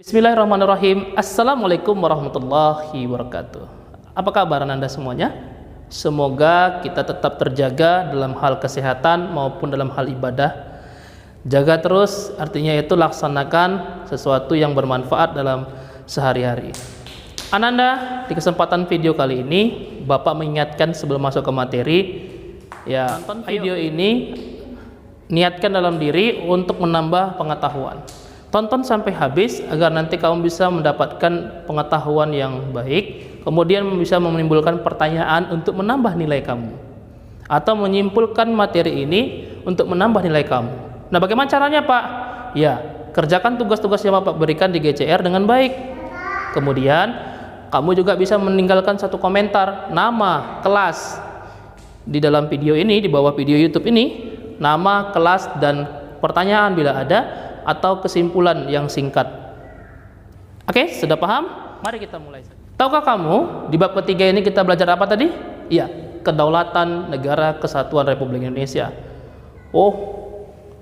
Bismillahirrahmanirrahim. Assalamualaikum warahmatullahi wabarakatuh. Apa kabar Anda semuanya? Semoga kita tetap terjaga dalam hal kesehatan maupun dalam hal ibadah. Jaga terus artinya itu laksanakan sesuatu yang bermanfaat dalam sehari-hari. Ananda, di kesempatan video kali ini Bapak mengingatkan sebelum masuk ke materi, ya, tonton video ini niatkan dalam diri untuk menambah pengetahuan. Tonton sampai habis agar nanti kamu bisa mendapatkan pengetahuan yang baik, kemudian bisa menimbulkan pertanyaan untuk menambah nilai kamu, atau menyimpulkan materi ini untuk menambah nilai kamu. Nah, bagaimana caranya, Pak? Ya, kerjakan tugas-tugas yang Bapak berikan di GCR dengan baik. Kemudian kamu juga bisa meninggalkan satu komentar, nama, kelas di dalam video ini, di bawah video YouTube ini, nama, kelas, dan pertanyaan bila ada, atau kesimpulan yang singkat. Oke, sudah paham? Mari kita mulai. Tahukah kamu di bab ketiga ini kita belajar apa tadi? Iya, kedaulatan Negara Kesatuan Republik Indonesia. Oh,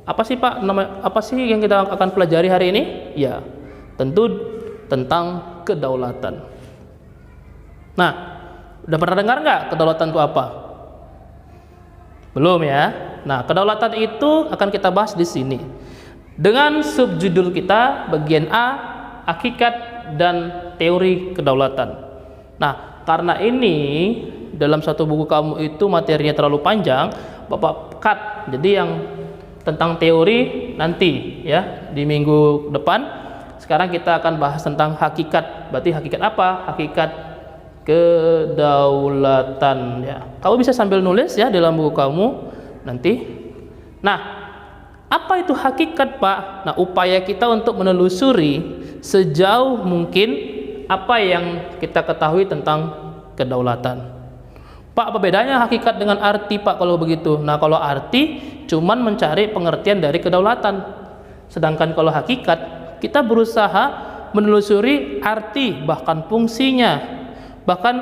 apa sih Pak? Apa sih yang kita akan pelajari hari ini? Ya, tentu tentang kedaulatan. Nah, udah pernah dengar nggak kedaulatan itu apa? Belum ya? Nah, kedaulatan itu akan kita bahas di sini. Dengan subjudul kita bagian A, hakikat dan teori kedaulatan. Nah, karena ini dalam satu buku kamu itu materinya terlalu panjang, Bapak cut. Jadi yang tentang teori nanti ya di minggu depan. Sekarang kita akan bahas tentang hakikat. Berarti hakikat apa? Hakikat kedaulatan ya. Kamu bisa sambil nulis ya dalam buku kamu nanti. Nah, apa itu hakikat, Pak? Nah, upaya kita untuk menelusuri sejauh mungkin apa yang kita ketahui tentang kedaulatan. Pak, apa bedanya hakikat dengan arti, Pak, kalau begitu? Nah, kalau arti cuman mencari pengertian dari kedaulatan. Sedangkan kalau hakikat, kita berusaha menelusuri arti, bahkan fungsinya, bahkan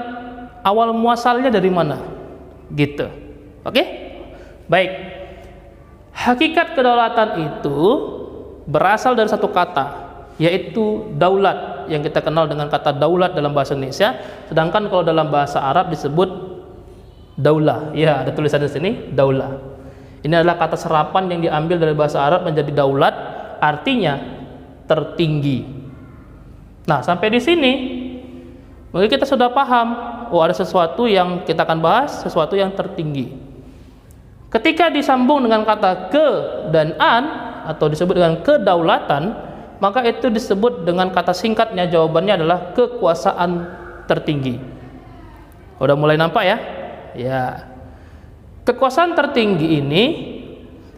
awal muasalnya dari mana. Gitu. Oke? Baik. Hakikat kedaulatan itu berasal dari satu kata, yaitu daulat, yang kita kenal dengan kata daulat dalam bahasa Indonesia, sedangkan kalau dalam bahasa Arab disebut daulah. Ya, ada tulisan di sini, daulah. Ini adalah kata serapan yang diambil dari bahasa Arab menjadi daulat, artinya tertinggi. Nah, sampai di sini mungkin kita sudah paham, oh ada sesuatu yang kita akan bahas, sesuatu yang tertinggi. Ketika disambung dengan kata ke dan an atau disebut dengan kedaulatan, maka itu disebut dengan kata singkatnya, jawabannya adalah kekuasaan tertinggi. Udah mulai nampak ya? Ya. Kekuasaan tertinggi ini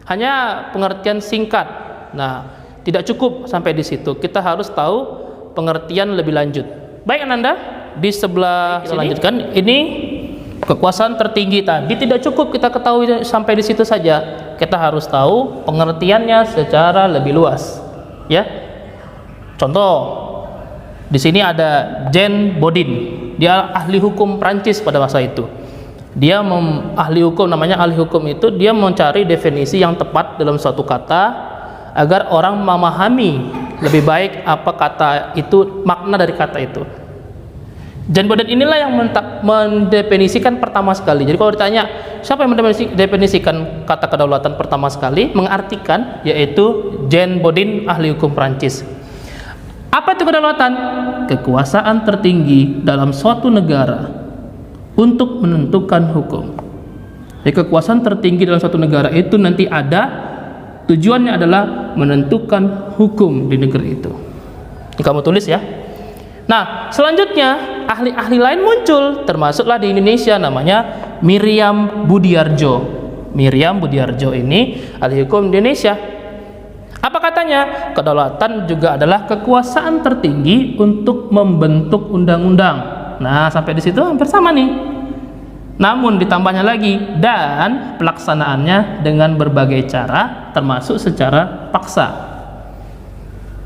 hanya pengertian singkat. Nah, tidak cukup sampai di situ. Kita harus tahu pengertian lebih lanjut. Baik Ananda, di sebelah kita lanjutkan. Ini kekuasaan tertinggi tadi tidak cukup kita ketahui sampai di situ saja. Kita harus tahu pengertiannya secara lebih luas. Ya. Contoh, di sini ada Jean Bodin. Dia ahli hukum Prancis pada masa itu. Dia ahli hukum, namanya ahli hukum itu dia mencari definisi yang tepat dalam suatu kata agar orang memahami lebih baik apa kata itu, makna dari kata itu. Jean Bodin inilah yang mendefinisikan pertama sekali. Jadi kalau ditanya siapa yang mendefinisikan kata kedaulatan pertama sekali, mengartikan, yaitu Jean Bodin, ahli hukum Prancis. Apa itu kedaulatan? Kekuasaan tertinggi dalam suatu negara untuk menentukan hukum. Jadi kekuasaan tertinggi dalam suatu negara itu nanti ada tujuannya adalah menentukan hukum di negeri itu. Ini kamu tulis ya. Nah, selanjutnya ahli-ahli lain muncul, termasuklah di Indonesia namanya Miriam Budiarjo. Miriam Budiarjo ini ahli hukum Indonesia. Apa katanya? Kedaulatan juga adalah kekuasaan tertinggi untuk membentuk undang-undang. Nah, sampai di situ hampir sama nih. Namun ditambahnya lagi, dan pelaksanaannya dengan berbagai cara, termasuk secara paksa.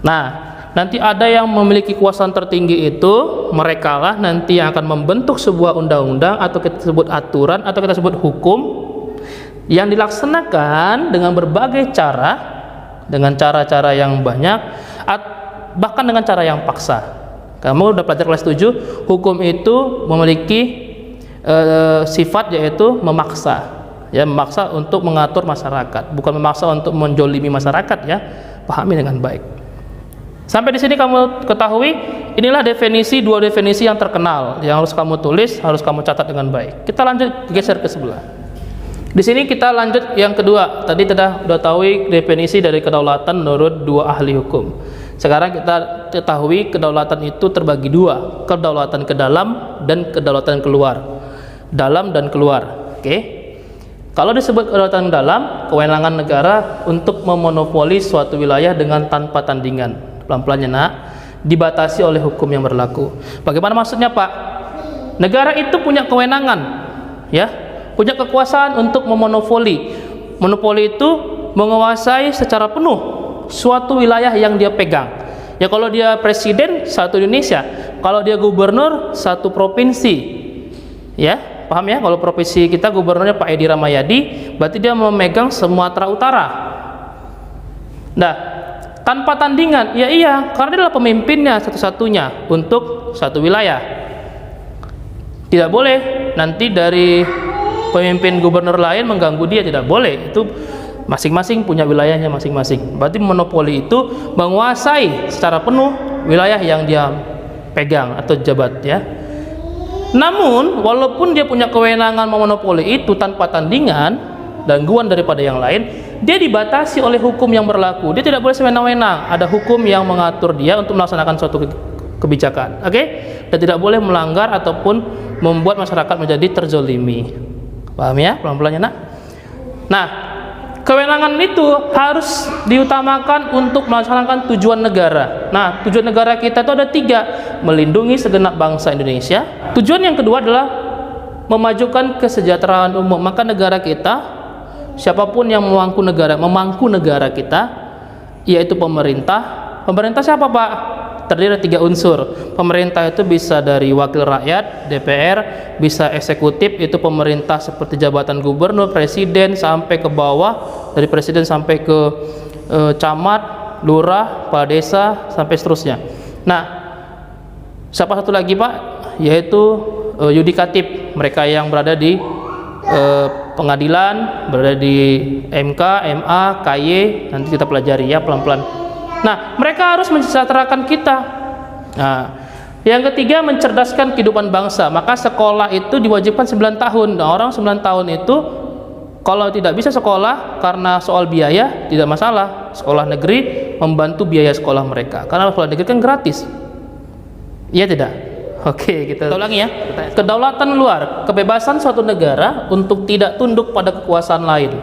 Nah, nanti ada yang memiliki kekuasaan tertinggi itu, mereka lah nanti yang akan membentuk sebuah undang-undang, atau kita sebut aturan, atau kita sebut hukum, yang dilaksanakan dengan berbagai cara, dengan cara-cara yang banyak, bahkan dengan cara yang paksa. Kamu udah pelajar kelas 7, hukum itu memiliki sifat yaitu memaksa, ya, memaksa untuk mengatur masyarakat, bukan memaksa untuk menjolimi masyarakat, ya. Pahami dengan baik. Sampai di sini kamu ketahui, inilah dua definisi yang terkenal yang harus kamu tulis, harus kamu catat dengan baik. Kita lanjut geser ke sebelah. Di sini kita lanjut yang kedua. Tadi sudah tahu definisi dari kedaulatan menurut dua ahli hukum. Sekarang kita ketahui kedaulatan itu terbagi dua, kedaulatan ke dalam dan kedaulatan keluar. Dalam dan keluar. Oke. Kalau disebut kedaulatan dalam, kewenangan negara untuk memonopoli suatu wilayah dengan tanpa tandingan. Pelan-pelan ya nak, dibatasi oleh hukum yang berlaku. Bagaimana maksudnya Pak? Negara itu punya kewenangan, ya, punya kekuasaan untuk memonopoli. Monopoli itu menguasai secara penuh suatu wilayah yang dia pegang. Ya, kalau dia presiden satu Indonesia, kalau dia gubernur satu provinsi, ya, paham ya? Kalau provinsi kita gubernurnya Pak Edi Ramayadi, berarti dia memegang Sumatera Utara. Nah, tanpa tandingan, ya iya, karena dia adalah pemimpinnya satu-satunya untuk satu wilayah. Tidak boleh nanti dari pemimpin gubernur lain mengganggu dia, tidak boleh. Itu masing-masing punya wilayahnya masing-masing. Berarti monopoli itu menguasai secara penuh wilayah yang dia pegang atau jabat, ya. Namun, walaupun dia punya kewenangan memonopoli itu tanpa tandingan, gangguan daripada yang lain, dia dibatasi oleh hukum yang berlaku. Dia tidak boleh sewenang-wenang. Ada hukum yang mengatur dia untuk melaksanakan suatu kebijakan, oke? Dan tidak boleh melanggar ataupun membuat masyarakat menjadi terzolimi. Paham ya? Pelan-pelan ya nak. Nah, kewenangan itu harus diutamakan untuk melaksanakan tujuan negara. Nah, tujuan negara kita itu ada 3: melindungi segenap bangsa Indonesia. Tujuan yang kedua adalah memajukan kesejahteraan umum. Maka negara kita, siapapun yang memangku negara kita, yaitu pemerintah. Pemerintah siapa Pak? Terdiri dari 3 unsur. Pemerintah itu bisa dari wakil rakyat, DPR, bisa eksekutif, itu pemerintah seperti jabatan gubernur, presiden, sampai ke bawah, dari presiden sampai ke camat, lurah, kepala desa, sampai seterusnya. Nah, siapa satu lagi Pak? Yaitu yudikatif, mereka yang berada di pengadilan, berada di MK, MA, KY, nanti kita pelajari ya pelan-pelan. Nah, mereka harus mensejahterakan kita. Nah, yang ketiga, mencerdaskan kehidupan bangsa. Maka sekolah itu diwajibkan 9 tahun. Nah, orang 9 tahun itu kalau tidak bisa sekolah karena soal biaya, tidak masalah. Sekolah negeri membantu biaya sekolah mereka. Karena sekolah negeri kan gratis. Iya tidak? Oke, kita ulangi ya. Kedaulatan luar, kebebasan suatu negara untuk tidak tunduk pada kekuasaan lain.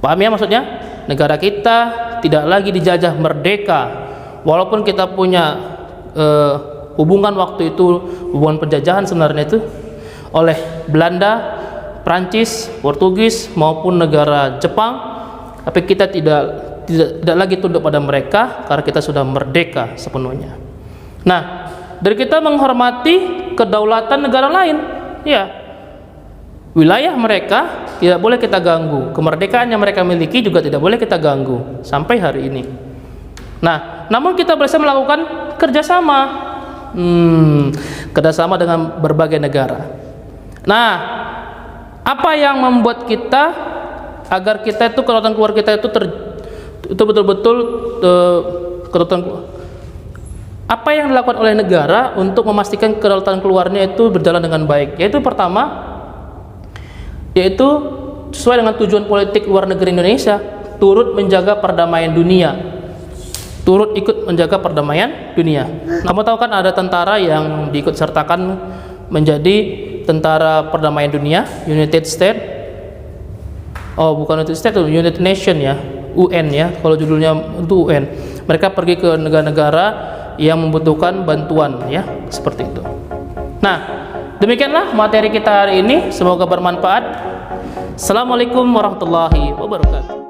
Paham ya maksudnya? Negara kita tidak lagi dijajah, merdeka. Walaupun kita punya hubungan waktu itu, hubungan penjajahan sebenarnya itu oleh Belanda, Prancis, Portugis maupun negara Jepang, tapi kita tidak lagi tunduk pada mereka karena kita sudah merdeka sepenuhnya. Nah, dari kita menghormati kedaulatan negara lain, ya. Wilayah mereka tidak boleh kita ganggu, kemerdekaan yang mereka miliki juga tidak boleh kita ganggu sampai hari ini. Nah, namun kita bisa melakukan kerjasama, kerjasama dengan berbagai negara. Nah, apa yang membuat kita agar kita itu kedaulatan keluar kita itu betul-betul kedaulatan, apa yang dilakukan oleh negara untuk memastikan kedaulatan keluarnya itu berjalan dengan baik? Yaitu pertama, yaitu sesuai dengan tujuan politik luar negeri Indonesia, turut menjaga perdamaian dunia, turut ikut menjaga perdamaian dunia. Kamu tahu kan ada tentara yang diikut sertakan menjadi tentara perdamaian dunia, United States. Oh, bukan United States, United Nation ya, UN ya. Kalau judulnya itu UN. Mereka pergi ke negara-negara yang membutuhkan bantuan ya, seperti itu. Nah, demikianlah materi kita hari ini, semoga bermanfaat. Assalamualaikum warahmatullahi wabarakatuh.